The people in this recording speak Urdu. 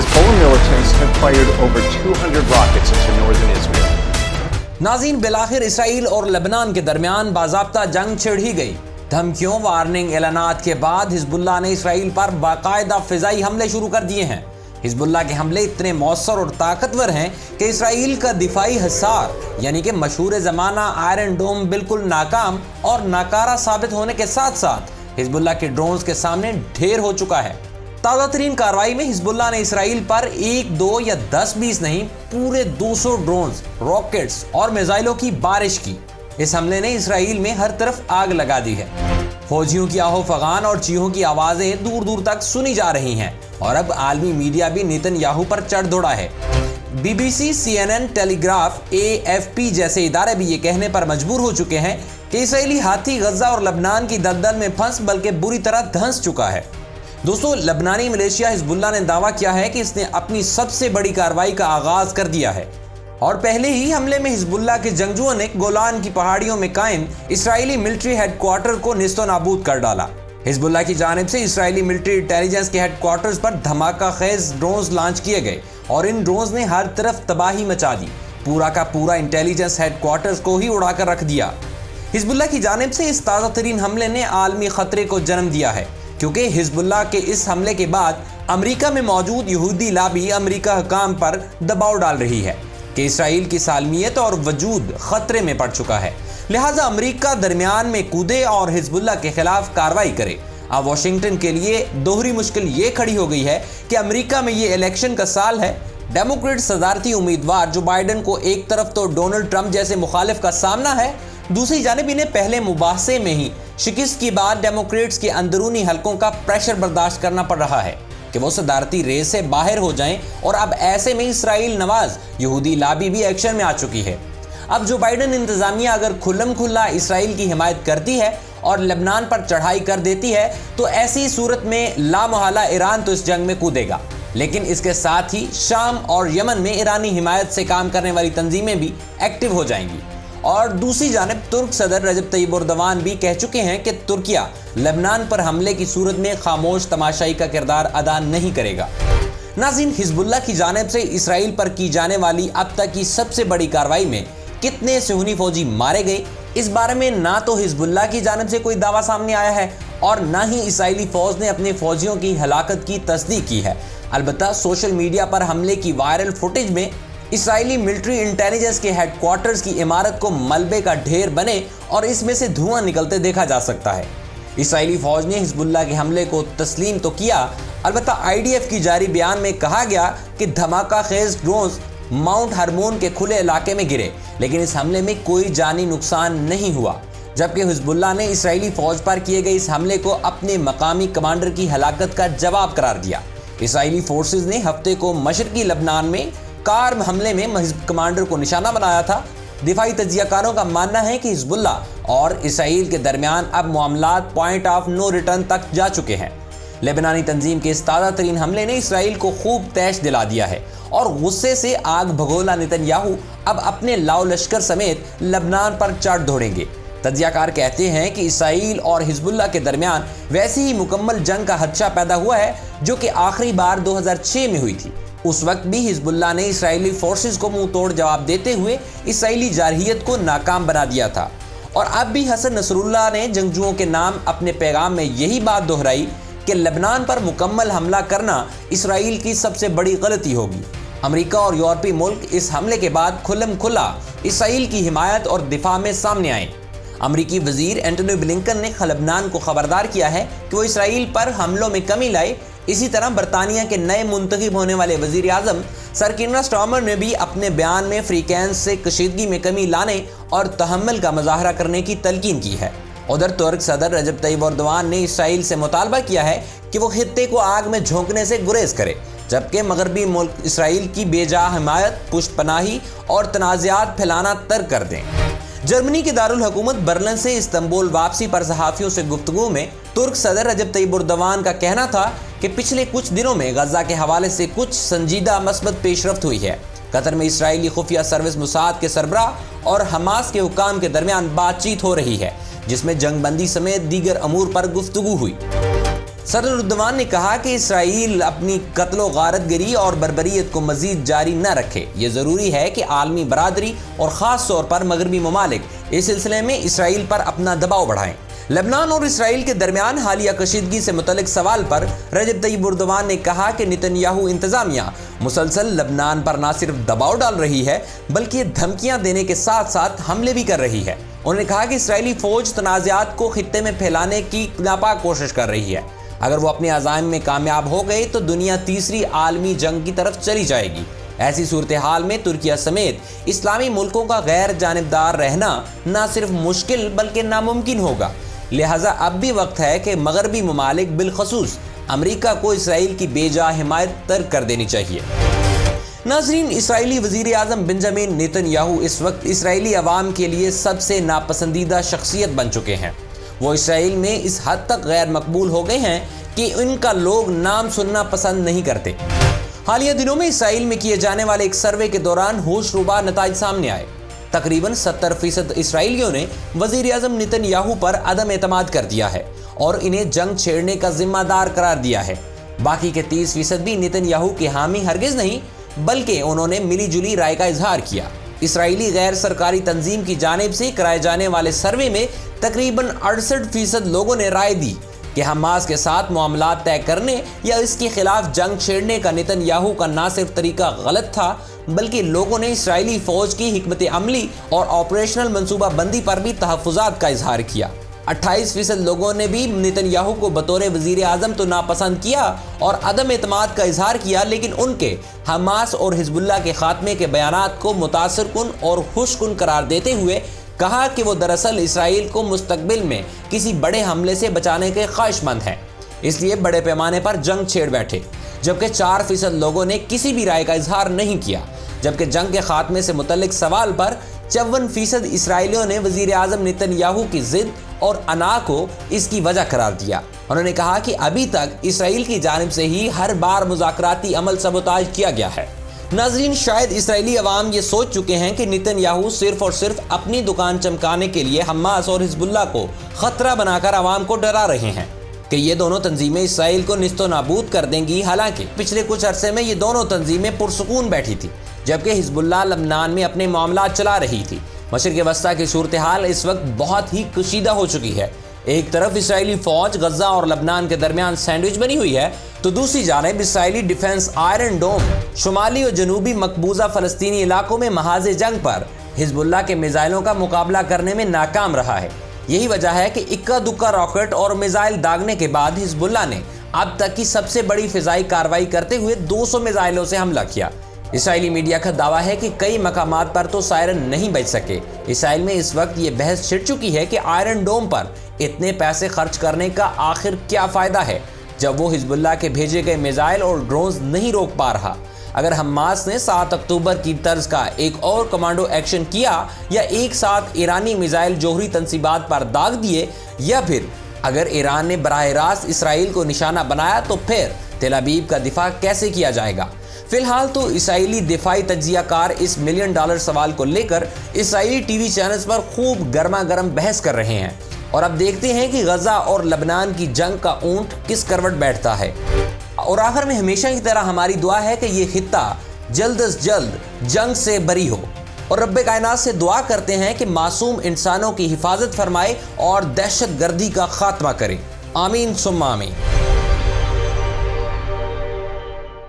Hezbollah militants have fired over 200 rockets into northern Israel. ناظرین، بالآخر اسرائیل اور لبنان کے درمیان باضابطہ جنگ چھڑ ہی گئی۔ دھمکیوں، وارننگ، اعلانات کے بعد حزب اللہ نے اسرائیل پر باقاعدہ فضائی حملے شروع کر دیے ہیں۔ حزب اللہ کے حملے اتنے مؤثر اور طاقتور ہیں کہ اسرائیل کا دفاعی حصار یعنی کہ مشہور زمانہ آئرن ڈوم بالکل ناکام اور ناکارہ ثابت ہونے کے ساتھ ساتھ حزب اللہ کے ڈرونز کے سامنے ڈھیر ہو چکا ہے۔ تازہ ترین کارروائی میں حزب اللہ نے اسرائیل پر 1، 2 یا 10، 20 نہیں، پورے 200 ڈرونز، راکٹس اور میزائلوں کی بارش کی۔ اس حملے نے اسرائیل میں ہر طرف آگ لگا دی ہے۔ فوجیوں کی آہو فغان اور چیخوں کی آوازیں دور دور تک سنی جا رہی ہیں اور اب عالمی میڈیا بھی نیتن یاہو پر چڑھ دوڑا ہے۔ B B C, CNN، telegraph, AFP جیسے ادارے بھی یہ کہنے پر مجبور ہو چکے ہیں کہ اسرائیلی ہاتھی غزہ اور لبنان کی دلدل میں پھنس بلکہ بری طرح دھنس چکا ہے۔ دوستو، لبنانی ملیشیا حزب اللہ نے دعویٰ کیا ہے کہ اس نے اپنی سب سے بڑی کارروائی کا آغاز کر دیا ہے اور پہلے ہی حملے میں حزب اللہ کے جنگجوؤں نے گولان کی پہاڑیوں میں قائم اسرائیلی ملٹری ہیڈ کوارٹر کو نیست و نابود کر ڈالا۔ حزب اللہ کی جانب سے اسرائیلی ملٹری انٹیلیجنس کے ہیڈ کوارٹرز پر دھماکہ خیز ڈرونز لانچ کیے گئے اور ان ڈرونز نے ہر طرف تباہی مچا دی، پورا کا پورا انٹیلیجنس ہیڈ کوارٹرز کو ہی اڑا کر رکھ دیا۔ حزب اللہ کی جانب سے اس تازہ ترین حملے نے عالمی خطرے کو جنم دیا ہے، کیونکہ حزب اللہ کے اس حملے کے بعد امریکہ میں موجود یہودی لابی امریکہ حکام پر دباؤ ڈال رہی ہے کہ اسرائیل کی سالمیت اور وجود خطرے میں پڑ چکا ہے، لہٰذا امریکہ درمیان میں کودے اور حزب اللہ کے خلاف کارروائی کرے۔ اب واشنگٹن کے لیے دوہری مشکل یہ کھڑی ہو گئی ہے کہ امریکہ میں یہ الیکشن کا سال ہے۔ ڈیموکریٹ صدارتی امیدوار جو بائیڈن کو ایک طرف تو ڈونلڈ ٹرمپ جیسے مخالف کا سامنا ہے، دوسری جانب انہیں پہلے مباحثے میں ہی شکست کے بعد ڈیموکریٹس کے اندرونی حلقوں کا پریشر برداشت کرنا پڑ رہا ہے کہ وہ صدارتی ریس سے باہر ہو جائیں، اور اب ایسے میں اسرائیل نواز یہودی لابی بھی ایکشن میں آ چکی ہے۔ اب جو بائیڈن انتظامیہ اگر کھلم کھلا اسرائیل کی حمایت کرتی ہے اور لبنان پر چڑھائی کر دیتی ہے تو ایسی صورت میں لا محالہ ایران تو اس جنگ میں کودے گا، لیکن اس کے ساتھ ہی شام اور یمن میں ایرانی حمایت سے کام کرنے والی تنظیمیں بھی ایکٹیو ہو جائیں گی۔ اور دوسری جانب ترک صدر رجب طیب اردوان بھی کہہ چکے ہیں کہ ترکیہ لبنان پر حملے کی صورت میں خاموش تماشائی کا کردار ادا نہیں کرے گا۔ ناظرین، حزب اللہ کی جانب سے اسرائیل پر کی جانے والی اب تک کی سب سے بڑی کارروائی میں کتنے صہیونی فوجی مارے گئے، اس بارے میں نہ تو حزب اللہ کی جانب سے کوئی دعویٰ سامنے آیا ہے اور نہ ہی اسرائیلی فوج نے اپنے فوجیوں کی ہلاکت کی تصدیق کی ہے۔ البتہ سوشل میڈیا پر حملے کی وائرل فوٹیج میں اسرائیلی ملٹری انٹیلیجنس کے ہیڈ کوارٹرز کی عمارت کو ملبے کا ڈھیر بنے اور اس میں سے دھواں نکلتے دیکھا جا سکتا ہے۔ اسرائیلی فوج نے حزب اللہ کے حملے کو تسلیم تو کیا، البتہ IDF کی جاری بیان میں کہا گیا کہ دھماکہ خیز ڈرونز ماؤنٹ ہرمون کے کھلے علاقے میں گرے، لیکن اس حملے میں کوئی جانی نقصان نہیں ہوا، جبکہ حزب اللہ نے اسرائیلی فوج پر کیے گئے اس حملے کو اپنے مقامی کمانڈر کی ہلاکت کا جواب قرار دیا۔ اسرائیلی فورسز نے ہفتے کو مشرقی لبنان میں کار حملے میں کمانڈر کو نشانہ بنایا تھا۔ دفاعی تجزیہ کاروں کا ماننا ہے کہ حزب اللہ اور اسرائیل کے درمیان اب معاملات پوائنٹ آف نو ریٹرن تک جا چکے ہیں۔ لبنانی تنظیم کے اس تازہ ترین حملے نے اسرائیل کو خوب تیش دلا دیا ہے اور غصے سے آگ بھگولا نیتن یاہو اب اپنے لاؤ لشکر سمیت لبنان پر چڑھ دوڑیں گے۔ تجزیہ کار کہتے ہیں کہ اسرائیل اور حزب اللہ کے درمیان ویسی ہی مکمل جنگ کا خدشہ پیدا ہوا ہے جو کہ آخری بار 2006 میں ہوئی تھی۔ اس وقت بھی حزب اللہ نے اسرائیلی فورسز کو منہ توڑ جواب دیتے ہوئے اسرائیلی جارحیت کو ناکام بنا دیا تھا، اور اب بھی حسن نصر اللہ نے جنگجوؤں کے نام اپنے پیغام میں یہی بات دہرائی کہ لبنان پر مکمل حملہ کرنا اسرائیل کی سب سے بڑی غلطی ہوگی۔ امریکہ اور یورپی ملک اس حملے کے بعد کھلم کھلا اسرائیل کی حمایت اور دفاع میں سامنے آئے۔ امریکی وزیر اینٹونی بلنکن نے لبنان کو خبردار کیا ہے کہ وہ اسرائیل پر حملوں میں کمی لائے۔ اسی طرح برطانیہ کے نئے منتخب ہونے والے وزیر اعظم سر کیئر سٹارمر نے بھی اپنے بیان میں فریقین سے کشیدگی میں کمی لانے اور تحمل کا مظاہرہ کرنے کی تلقین کی ہے۔ ادھر ترک صدر رجب طیب اردوان نے اسرائیل سے مطالبہ کیا ہے کہ وہ خطے کو آگ میں جھونکنے سے گریز کرے، جبکہ مغربی ملک اسرائیل کی بے جا حمایت، پشت پناہی اور تنازعات پھیلانا ترک کر دیں۔ جرمنی کے دارالحکومت برلن سے استنبول واپسی پر صحافیوں سے گفتگو میں ترک صدر رجب طیب اردوان کا کہنا تھا کہ پچھلے کچھ دنوں میں غزہ کے حوالے سے کچھ سنجیدہ مثبت پیش رفت ہوئی ہے۔ قطر میں اسرائیلی خفیہ سروس موساد کے سربراہ اور حماس کے حکام کے درمیان بات چیت ہو رہی ہے، جس میں جنگ بندی سمیت دیگر امور پر گفتگو ہوئی۔ صدر اردوان نے کہا کہ اسرائیل اپنی قتل و غارت گری اور بربریت کو مزید جاری نہ رکھے۔ یہ ضروری ہے کہ عالمی برادری اور خاص طور پر مغربی ممالک اس سلسلے میں اسرائیل پر اپنا دباؤ بڑھائیں۔ لبنان اور اسرائیل کے درمیان حالیہ کشیدگی سے متعلق سوال پر رجب طیب اردوان نے کہا کہ نتن یاہو انتظامیہ مسلسل لبنان پر نہ صرف دباؤ ڈال رہی ہے بلکہ دھمکیاں دینے کے ساتھ ساتھ حملے بھی کر رہی ہے۔ انہوں نے کہا کہ اسرائیلی فوج تنازعات کو خطے میں پھیلانے کی ناپاک کوشش کر رہی ہے۔ اگر وہ اپنے عزائم میں کامیاب ہو گئے تو دنیا تیسری عالمی جنگ کی طرف چلی جائے گی۔ ایسی صورتحال میں ترکیہ سمیت اسلامی ملکوں کا غیر جانبدار رہنا نہ صرف مشکل بلکہ ناممکن ہوگا۔ لہٰذا اب بھی وقت ہے کہ مغربی ممالک بالخصوص امریکہ کو اسرائیل کی بے جا حمایت ترک کر دینی چاہیے۔ ناظرین، اسرائیلی وزیر اعظم بنجامن نیتن یاہو اس وقت اسرائیلی عوام کے لیے سب سے ناپسندیدہ شخصیت بن چکے ہیں۔ وہ اسرائیل میں اس حد تک غیر مقبول ہو گئے ہیں کہ ان کا لوگ نام سننا پسند نہیں کرتے۔ حالیہ دنوں میں اسرائیل میں کیے جانے والے ایک سروے کے دوران ہوش ربا نتائج سامنے آئے۔ تقریباً 70% اسرائیلیوں نے وزیر اعظم نیتن یاہو پر عدم اعتماد کر دیا ہے اور انہیں جنگ چھیڑنے کا ذمہ دار قرار دیا ہے۔ باقی کے 30% بھی نیتن یاہو کے حامی ہرگز نہیں بلکہ انہوں نے ملی جلی رائے کا اظہار کیا۔ اسرائیلی غیر سرکاری تنظیم کی جانب سے کرائے جانے والے سروے میں تقریباً 68% لوگوں نے رائے دی کہ حماس کے ساتھ معاملات طے کرنے یا اس کے خلاف جنگ چھیڑنے کا نیتن یاہو کا نہ صرف طریقہ غلط تھا بلکہ لوگوں نے اسرائیلی فوج کی حکمت عملی اور آپریشنل منصوبہ بندی پر بھی تحفظات کا اظہار کیا۔ 28% لوگوں نے بھی نیتن یاہو کو بطور وزیر اعظم تو ناپسند کیا اور عدم اعتماد کا اظہار کیا، لیکن ان کے حماس اور حزب اللہ کے خاتمے کے بیانات کو متاثر کن اور خوش کن قرار دیتے ہوئے کہا کہ وہ دراصل اسرائیل کو مستقبل میں کسی بڑے حملے سے بچانے کے خواہش مند ہیں، اس لیے بڑے پیمانے پر جنگ چھیڑ بیٹھے، جبکہ 4% لوگوں نے کسی بھی رائے کا اظہار نہیں کیا، جبکہ جنگ کے خاتمے سے متعلق سوال پر 54% اسرائیلیوں نے وزیر اعظم نیتن یاہو کی ضد اور انا کو اس کی وجہ قرار دیا۔ انہوں نے کہا کہ ابھی تک اسرائیل کی جانب سے ہی ہر بار مذاکراتی عمل سبوتاژ کیا گیا ہے۔ ناظرین، شاید اسرائیلی عوام یہ سوچ چکے ہیں کہ نیتن یاہو صرف اور صرف اپنی دکان چمکانے کے لیے حماس اور حزب اللہ کو خطرہ بنا کر عوام کو ڈرا رہے ہیں کہ یہ دونوں تنظیمیں اسرائیل کو نیست و نابود کر دیں گی۔ حالانکہ پچھلے کچھ عرصے میں یہ دونوں تنظیمیں پرسکون بیٹھی تھی، جبکہ حزب اللہ لبنان میں اپنے معاملات چلا رہی تھی۔ مشرق وسطیٰ کی صورتحال اس وقت بہت ہی کشیدہ ہو چکی ہے۔ ایک طرف اسرائیلی فوج غزہ اور لبنان کے درمیان سینڈوچ بنی ہوئی ہے تو دوسری جانب اسرائیلی ڈیفنس آئرن ڈوم شمالی اور جنوبی مقبوضہ فلسطینی علاقوں میں محاذ جنگ پر حزب اللہ کے میزائلوں کا مقابلہ کرنے میں ناکام رہا ہے۔ یہی وجہ ہے کہ اکا دکا راکٹ اور میزائل داغنے کے بعد حزب اللہ نے اب تک کی سب سے بڑی فضائی کارروائی کرتے ہوئے 200 میزائلوں سے حملہ کیا۔ اسرائیلی میڈیا کا دعویٰ ہے کہ کئی مقامات پر تو سائرن نہیں بچ سکے۔ اسرائیل میں اس وقت یہ بحث چھڑ چکی ہے کہ آئرن ڈوم پر اتنے پیسے خرچ کرنے کا آخر کیا فائدہ ہے جب وہ حزب اللہ کے بھیجے گئے میزائل اور ڈرونز نہیں روک پا رہا۔ اگر حماس نے 7 اکتوبر کی طرز کا ایک اور کمانڈو ایکشن کیا یا ایک ساتھ ایرانی میزائل جوہری تنصیبات پر داغ دیے، یا پھر اگر ایران نے براہ راست اسرائیل کو نشانہ بنایا تو پھر تل ابیب کا دفاع کیسے کیا جائے گا؟ فی الحال تو اسرائیلی دفاعی تجزیہ کار اس $1 ملین سوال کو لے کر اسرائیلی ٹی وی چینلز پر خوب گرما گرم بحث کر رہے ہیں، اور اب دیکھتے ہیں کہ غزہ اور لبنان کی جنگ کا اونٹ کس کروٹ بیٹھتا ہے۔ اور آخر میں ہمیشہ کی طرح ہماری دعا ہے کہ یہ خطہ جلد از جلد جنگ سے بری ہو، اور رب کائنات سے دعا کرتے ہیں کہ معصوم انسانوں کی حفاظت فرمائے اور دہشت گردی کا خاتمہ کرے۔ آمین ثم آمین۔